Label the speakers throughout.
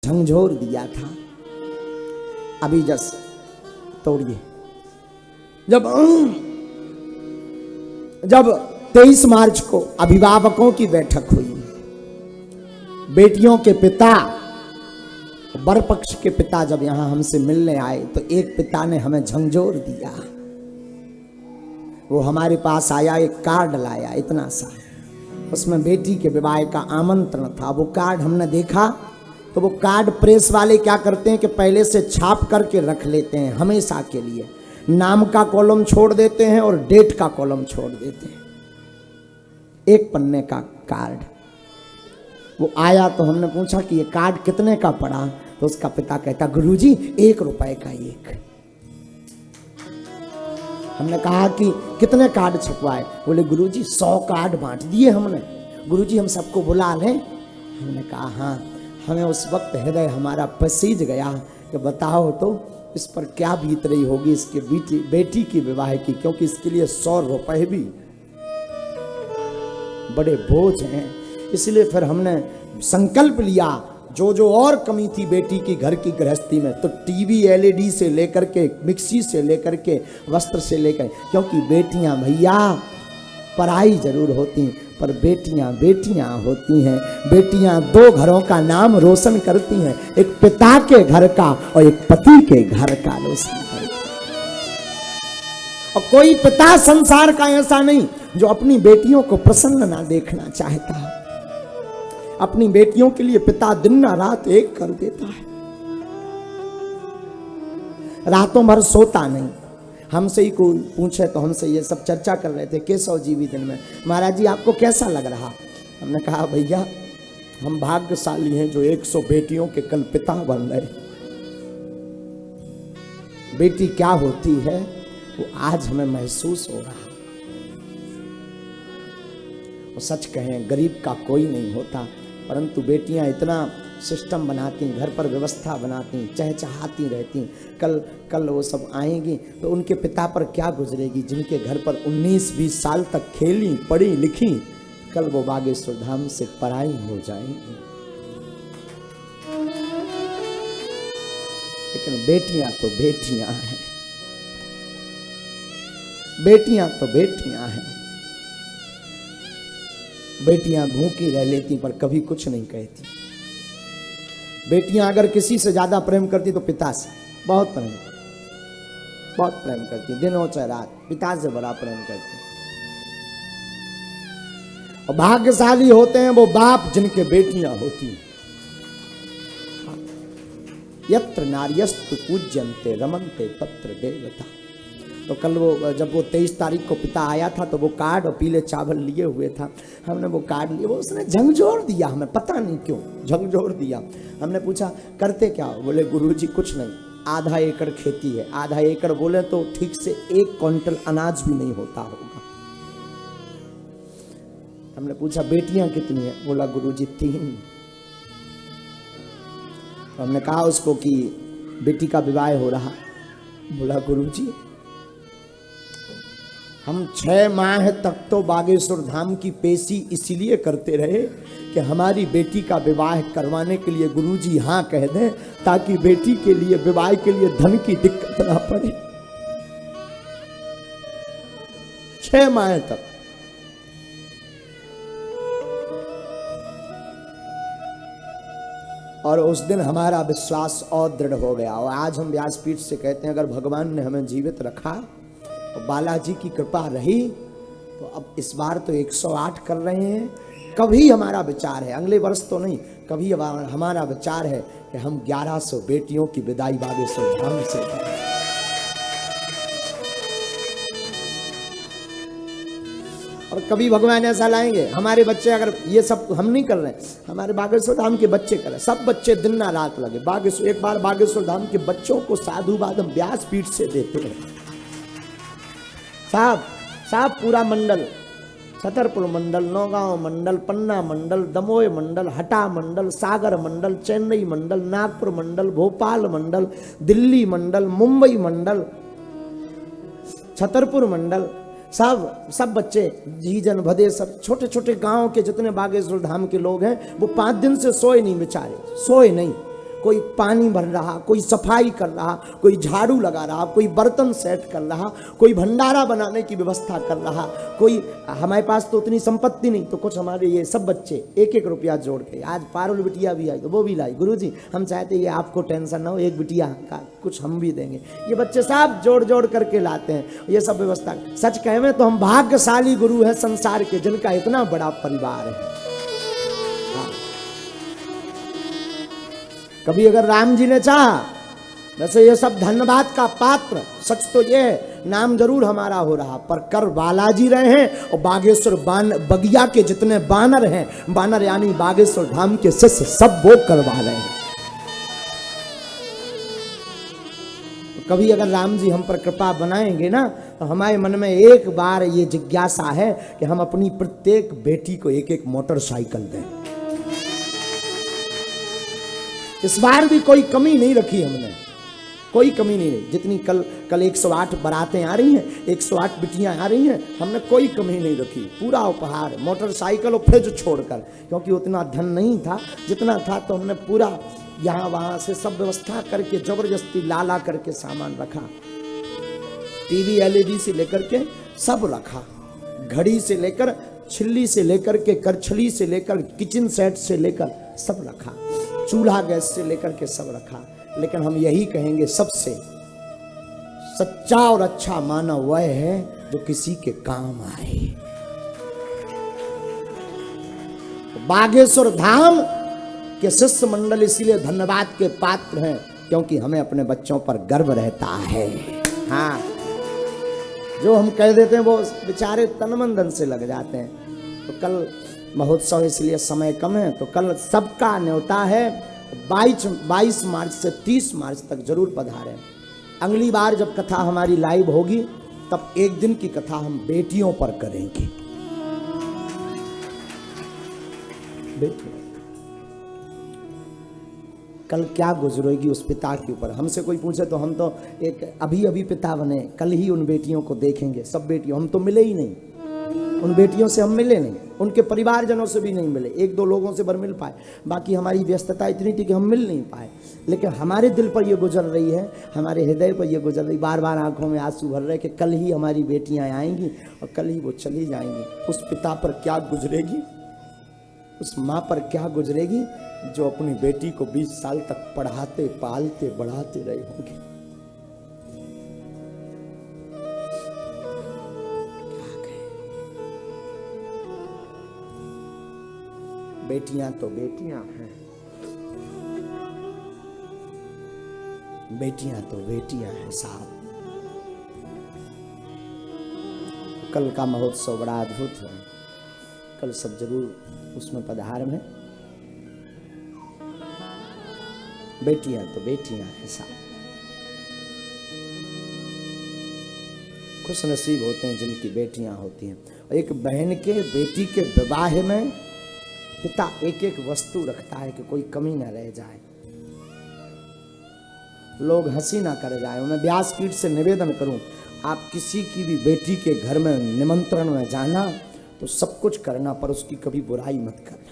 Speaker 1: झंझोर दिया था। अभी जस तोड़िए, जब 23 मार्च को अभिभावकों की बैठक हुई, बेटियों के पिता, वर पक्ष के पिता जब यहां हमसे मिलने आए तो एक पिता ने हमें झंझोर दिया। वो हमारे पास आया, एक कार्ड लाया इतना सा, उसमें बेटी के विवाह का आमंत्रण था। वो कार्ड हमने देखा तो वो कार्ड प्रेस वाले क्या करते हैं कि पहले से छाप करके रख लेते हैं हमेशा के लिए, नाम का कॉलम छोड़ देते हैं और डेट का कॉलम छोड़ देते हैं। एक पन्ने का कार्ड वो आया तो हमने पूछा कि ये कार्ड कितने का पड़ा, तो उसका पिता कहता गुरुजी 1 रुपए का एक। हमने कहा कि कितने कार्ड छपवाए, बोले गुरुजी 100 कार्ड बांट दिए हमने। गुरुजी हम सबको बुला लें? हमने कहा हाँ। हमें उस वक्त हृदय हमारा पसीज गया कि बताओ तो इस पर क्या बीत रही होगी इसके बेटी की विवाह की, क्योंकि इसके लिए 100 रुपए भी बड़े बोझ हैं। इसलिए फिर हमने संकल्प लिया, जो और कमी थी बेटी की घर की गृहस्थी में, तो टीवी एलईडी से लेकर के, मिक्सी से लेकर के, वस्त्र से लेकर, क्योंकि बेटियां भैया पराई जरूर होती पर बेटियां बेटियां होती हैं। बेटियां 2 घरों का नाम रोशन करती हैं, एक पिता के घर का और एक पति के घर का रोशन करती हैं। और कोई पिता संसार का ऐसा नहीं जो अपनी बेटियों को प्रसन्न ना देखना चाहता है। अपनी बेटियों के लिए पिता दिन रात एक कर देता है, रातों भर सोता नहीं। हमसे ही कोई पूछे तो हमसे ये सब चर्चा कर रहे थे केशव जी भी दिन में, महाराज जी आपको कैसा लग रहा? हमने कहा भैया हम भाग्यशाली हैं जो 100 बेटियों के कल पिता बन रहे। बेटी क्या होती है वो आज हमें महसूस हो रहा। वो सच कहें गरीब का कोई नहीं होता, परंतु बेटियां इतना सिस्टम बनाती, घर पर व्यवस्था बनाती, चहचहाती रहती। कल वो सब आएंगी तो उनके पिता पर क्या गुजरेगी, जिनके घर पर 19-20 साल तक खेली पढ़ी लिखी, कल वो बागेश्वर धाम से पराई हो जाएंगी। लेकिन बेटियां तो बेटियां हैं, बेटियां तो बेटियां हैं। बेटियां भूखी रह लेती पर कभी कुछ नहीं कहती। बेटियां अगर किसी से ज्यादा प्रेम करती तो पिता से बहुत प्रेम करती, दिनों चाहे रात पिता से बड़ा प्रेम करती। और भाग्यशाली होते हैं वो बाप जिनके बेटियां होती। यत्र नार्यस्तु पूज्यन्ते रमन्ते तत्र देवता। तो कल वो जब वो 23 तारीख को पिता आया था तो वो कार्ड और पीले चावल लिए हुए था। हमने वो कार्ड लिए, वो उसने झंझोर दिया, हमें पता नहीं क्यों झंझोर दिया। हमने पूछा करते क्या? बोले गुरुजी कुछ नहीं, आधा एकड़ खेती है। आधा एकड़ बोले तो ठीक से 1 क्विंटल अनाज भी नहीं होता होगा। हमने पूछा बेटियां कितनी है? बोला गुरुजी 3। तो हमने कहा उसको कि बेटी का विवाह हो रहा। बोला गुरुजी हम 6 माह तक तो बागेश्वर धाम की पेशी इसलिए करते रहे कि हमारी बेटी का विवाह करवाने के लिए गुरुजी हाँ कह दें, ताकि बेटी के लिए विवाह के लिए धन की दिक्कत ना पड़े। 6 माह तक। और उस दिन हमारा विश्वास और दृढ़ हो गया। और आज हम व्यासपीठ से कहते हैं अगर भगवान ने हमें जीवित रखा, बालाजी की कृपा रही, तो अब इस बार तो 108 कर रहे हैं। कभी हमारा विचार है, अगले वर्ष तो नहीं, कभी हमारा विचार है कि हम 1100 बेटियों की विदाई बागेश्वर धाम से करें। और कभी भगवान ऐसा लाएंगे हमारे बच्चे, अगर ये सब हम नहीं कर रहे हैं, हमारे बागेश्वर धाम के बच्चे कर रहे हैं, सब बच्चे दिन ना रात लगे। बागेश्वर एक बार बागेश्वर धाम के बच्चों को साधुवाद हम व्यासपीठ से देते हैं। साहब पूरा मंडल, छतरपुर मंडल, नौगांव मंडल, पन्ना मंडल, दमोह मंडल, हटा मंडल, सागर मंडल, चेन्नई मंडल, नागपुर मंडल, भोपाल मंडल, दिल्ली मंडल, मुंबई मंडल, छतरपुर मंडल, सब बच्चे जीजन भदे, सब छोटे छोटे गांव के जितने बागेश्वर धाम के लोग हैं वो 5 दिन से सोए नहीं बेचारे, सोए नहीं। कोई पानी भर रहा, कोई सफाई कर रहा, कोई झाड़ू लगा रहा, कोई बर्तन सेट कर रहा, कोई भंडारा बनाने की व्यवस्था कर रहा, कोई, हमारे पास तो उतनी संपत्ति नहीं, तो कुछ हमारे ये सब बच्चे एक एक रुपया जोड़ के, आज पारुल बिटिया भी आई तो वो भी लाई, गुरुजी हम चाहते ये आपको टेंशन ना हो, एक बिटिया का कुछ हम भी देंगे, ये बच्चे सब जोड़ जोड़ करके लाते हैं, ये सब व्यवस्था। सच कहें तो हम भाग्यशाली गुरु हैं संसार के, जिनका इतना बड़ा परिवार है। कभी अगर राम जी ने चाहा, वैसे ये सब धन्यवाद का पात्र, सच तो ये नाम जरूर हमारा हो रहा, पर कर बालाजी रहे हैं, और बागेश्वर बगिया के जितने बानर हैं, बानर यानी बागेश्वर धाम के शिष्य, सब वो करवा रहे हैं। कभी अगर राम जी हम पर कृपा बनाएंगे ना, तो हमारे मन में एक बार ये जिज्ञासा है कि हम अपनी प्रत्येक बेटी को एक एक मोटरसाइकिल दें। इस बार भी कोई कमी नहीं रखी हमने, कोई कमी नहीं रही। जितनी कल 108 बारातें आ रही हैं, 108 बिटियां आ रही हैं, हमने कोई कमी नहीं रखी, पूरा उपहार, मोटरसाइकिल और फ्रिज छोड़कर, क्योंकि उतना धन नहीं था, जितना था तो हमने पूरा यहाँ वहाँ से सब व्यवस्था करके जबरदस्ती ला करके सामान रखा। टीवी LED से लेकर के सब रखा, घड़ी से लेकर, छिल्ली से लेकर के, करछली से लेकर, किचन सेट से लेकर सब रखा, चूल्हा गैस से लेकर के सब रखा। लेकिन हम यही कहेंगे, सबसे सच्चा और अच्छा मानव वह है जो किसी के काम आए। बागेश्वर धाम के शिष्य मंडल इसीलिए धन्यवाद के पात्र हैं, क्योंकि हमें अपने बच्चों पर गर्व रहता है। हाँ, जो हम कह देते हैं वो बेचारे तन मन धन से लग जाते हैं। तो कल महोत्सव, इसलिए समय कम है, तो कल सबका न्योता है, 22 मार्च से 30 मार्च तक जरूर पधारें। अगली बार जब कथा हमारी लाइव होगी, तब एक दिन की कथा हम बेटियों पर करेंगे। बेटियों कल क्या गुजरेगी उस पिता के ऊपर। हमसे कोई पूछे तो हम तो एक अभी पिता बने, कल ही उन बेटियों को देखेंगे। सब बेटियों, हम तो मिले ही नहीं, उन बेटियों से हम मिले नहीं, उनके परिवारजनों से भी नहीं मिले, 1-2 लोगों से भर मिल पाए, बाकी हमारी व्यस्तता इतनी थी कि हम मिल नहीं पाए। लेकिन हमारे दिल पर ये गुजर रही है, हमारे हृदय पर ये गुजर रही, बार बार आंखों में आंसू भर रहे कि कल ही हमारी बेटियां आएंगी और कल ही वो चली जाएंगी। उस पिता पर क्या गुजरेगी, उस माँ पर क्या गुजरेगी जो अपनी बेटी को 20 साल तक पढ़ाते, पालते, बढ़ाते रहे होंगे। बेटियां तो बेटियां हैं, बेटियां तो बेटियां हैं साहब। कल का महोत्सव बड़ा अद्भुत है, कल सब जरूर उसमें पधार में। बेटियां तो बेटियां हैं साहब। खुश नसीब होते हैं जिनकी बेटियां होती हैं। और एक बहन के, बेटी के विवाह में पिता एक एक वस्तु रखता है कि कोई कमी ना रह जाए, लोग हंसी ना कर जाए। मैं व्यासपीठ से निवेदन करूं, आप किसी की भी बेटी के घर में निमंत्रण में जाना तो सब कुछ करना, पर उसकी कभी बुराई मत करना।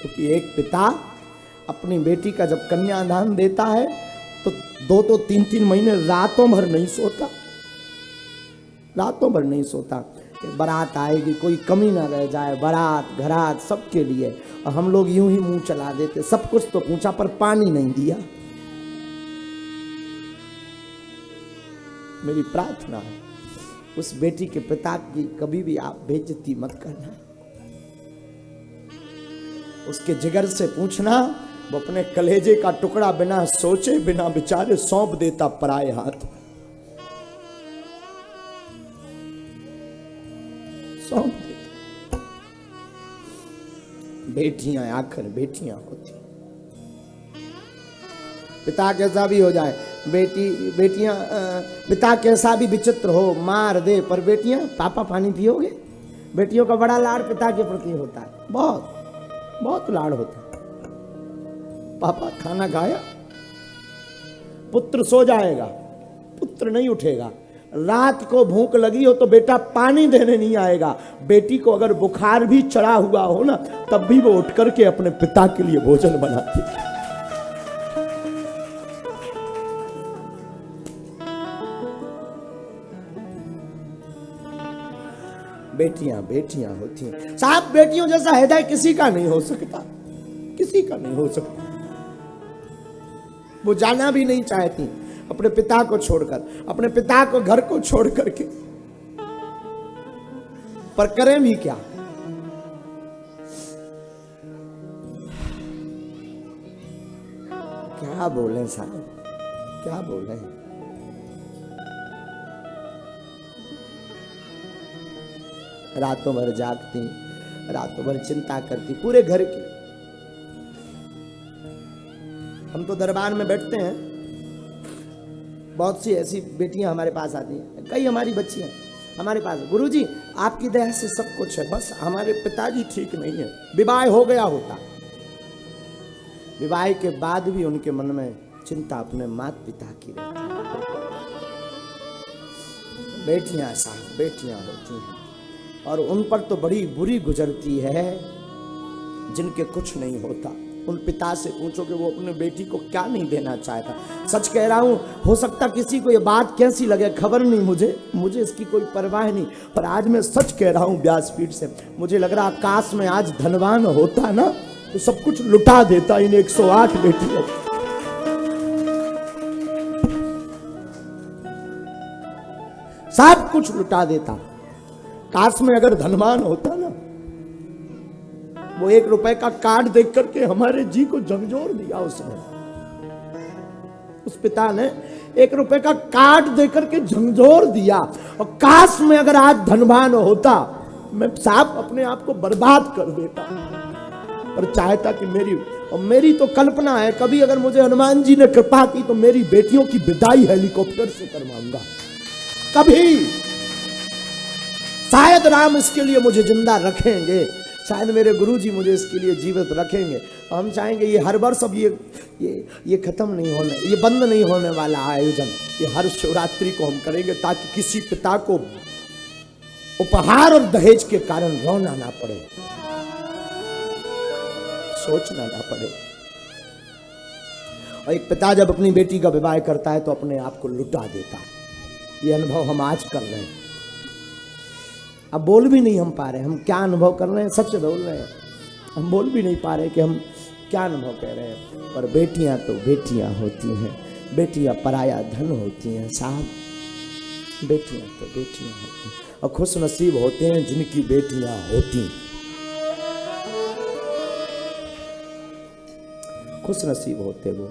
Speaker 1: क्योंकि एक पिता अपनी बेटी का जब कन्यादान देता है तो 2 3 महीने रातों भर नहीं सोता, रातों भर नहीं सोता। बारात आएगी, कोई कमी ना रह जाए, बारात घरात सबके लिए। और हम लोग यूं ही मुंह चला देते, सब कुछ तो पूछा पर पानी नहीं दिया। मेरी प्रार्थना है उस बेटी के पिता की कभी भी आप बेइज्जती मत करना। उसके जिगर से पूछना, वो अपने कलेजे का टुकड़ा बिना सोचे बिना बेचारे सौंप देता पराए हाथ, सौंप देता। बेटियां आखिर बेटियां होती, पिता कैसा भी हो जाए, बेटियां पिता कैसा भी विचित्र हो, मार दे, पर बेटियां, पापा पानी पियोगे? बेटियों का बड़ा लाड़ पिता के प्रति होता है, बहुत बहुत लाड़ होता है। पापा खाना खाया, पुत्र सो जाएगा, पुत्र नहीं उठेगा, रात को भूख लगी हो तो बेटा पानी देने नहीं आएगा, बेटी को अगर बुखार भी चढ़ा हुआ हो ना तब भी वो उठ करके अपने पिता के लिए भोजन बनाती। बेटियां बेटियां होती हैं साहब, बेटियों जैसा हृदय किसी का नहीं हो सकता, किसी का नहीं हो सकता। वो जाना भी नहीं चाहती अपने पिता को छोड़कर, अपने पिता को घर को छोड़ करके, पर करें भी क्या। क्या बोले साहब, क्या बोले। रातों भर जागती, रातों भर चिंता करती पूरे घर की। हम तो दरबार में बैठते हैं, बहुत सी ऐसी बेटियां हमारे पास आती हैं, कई हमारी बच्चियां हमारे पास, गुरुजी आपकी दया से सब कुछ है, बस हमारे पिताजी ठीक नहीं है। विवाह हो गया होता, विवाह के बाद भी उनके मन में चिंता अपने माता पिता की रहती है। बेटियां साहब बेटियां होती हैं और उन पर तो बड़ी बुरी गुजरती है जिनके कुछ नहीं होता। उन पिता से पूछो कि वो अपने बेटी को क्या नहीं देना चाहता। सच कह रहा हूं, हो सकता किसी को ये बात कैसी लगे खबर नहीं, मुझे इसकी कोई परवाह नहीं, पर आज मैं सच कह रहा हूं व्यासपीठ से, मुझे लग रहा काश में आज धनवान होता ना तो सब कुछ लुटा देता इन 108 बेटियों। सब कुछ लुटा देता। काश में अगर धनवान होता ना, वो 1 रुपए का कार्ड देख करके हमारे जी को झंझोर दिया उसने, उस पिता ने 1 रुपए का कार्ड देकर के झंझोर दिया। और काश में अगर आज धनवान होता, मैं साहब अपने आप को बर्बाद कर देता, पर चाहता कि मेरी तो कल्पना है, कभी अगर मुझे हनुमान जी ने कृपा की तो मेरी बेटियों की विदाई हेलीकॉप्टर से करवाऊंगा। कभी शायद राम इसके लिए मुझे जिंदा रखेंगे, शायद मेरे गुरुजी मुझे इसके लिए जीवित रखेंगे। हम चाहेंगे ये हर वर्ष अब ये खत्म नहीं होने, ये बंद नहीं होने वाला आयोजन, ये हर शिवरात्रि को हम करेंगे ताकि किसी पिता को उपहार और दहेज के कारण रोना ना पड़े, सोचना ना पड़े। और एक पिता जब अपनी बेटी का विवाह करता है तो अपने आप को लुटा देता है। ये अनुभव हम आज कर रहे हैं। अब बोल भी नहीं हम पा रहे हम क्या अनुभव कर रहे हैं, सच बोल रहे हैं, हम बोल भी नहीं पा रहे कि हम क्या अनुभव कह रहे हैं। पर बेटियां तो बेटियां होती हैं, बेटियां पराया धन होती हैं साहब, बेटियां तो बेटियां होती हैं। और खुश नसीब होते हैं जिनकी बेटियां होती, खुश नसीब होते वो।